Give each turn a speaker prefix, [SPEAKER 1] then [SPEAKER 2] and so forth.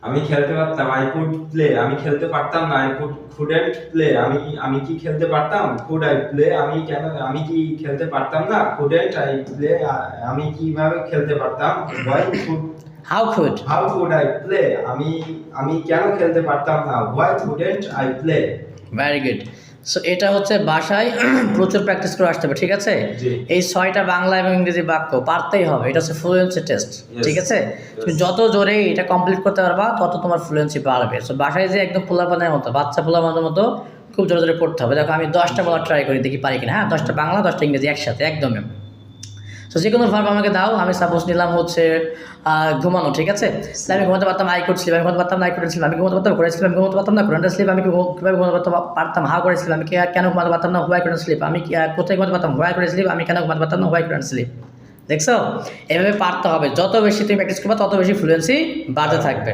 [SPEAKER 1] আমি খেলতে পারতাম, আই কুড প্লে। আমি খেলতে পারতাম না, আই কুডন্ট প্লে। আমি কি খেলতে পারতাম? Could I play. আমি কি খেলতে পারতাম না? Couldn't I play. আমি কিভাবে খেলতে পারতাম? Why could
[SPEAKER 2] how could.
[SPEAKER 1] How could I play? আমি আমি কেন খেলতে পারতাম না? Why couldn't I play?
[SPEAKER 2] Very good. So এটা হচ্ছে বাসায় প্রচুর প্র্যাকটিস করে আসতে হবে, ঠিক আছে?
[SPEAKER 1] জি।
[SPEAKER 2] এই 6টা বাংলা এবং ইংরেজি বাক্য পারতেই হবে, এটা হচ্ছে ফ্লুয়েন্সি টেস্ট,
[SPEAKER 1] Yes.
[SPEAKER 2] ঠিক আছে? তুমি যত জোরে এটা কমপ্লিট করতে পারবা তত তোমার ফ্লুয়েন্সি বাড়বে। সো বাসায় যে একদম পোলাপানের মতো, বাচ্চা পোলাপানের মতো খুব জোরে জোরে পড়তে হবে। দেখো আমি 10টা বলার ট্রাই করি, দেখি পারি কিনা। হ্যাঁ, 10টা বাংলা 10টা ইংরেজি একসাথে একদমই। সো যে কোনো ভার্ব আমাকে দাও, আমি সাপোজ নিলাম হচ্ছে ঘুমানো, ঠিক আছে? তাহলে আমি ঘুমাতে পারতাম আই কুড স্লিপ, আমি ঘুমাতে পারতাম না আই কুডন্ট স্লিপ, আমি ঘুমাতে পারতাম করেছিলাম, আমি ঘুমাতে পারতাম না কুডন্ট স্লিপ, আমি কীভাবে ঘুমাতে পারতাম হাউ করেছিলাম, আমি কেন ঘুমাতে পারতাম না হোয়াই কুডন্ট স্লিপ, আমি কোথায় ঘুমাতে পারতাম হোয়াই কুডন্ট স্লিপ, আমি কেন ঘুমাতে পারতাম না হোয়াই কুডন্ট স্লিপ। দেখছো, এভাবে পারতে হবে। যত বেশি তুমি প্র্যাকটিস করবে তত বেশি ফ্লুয়েন্সি বাড়তে থাকবে।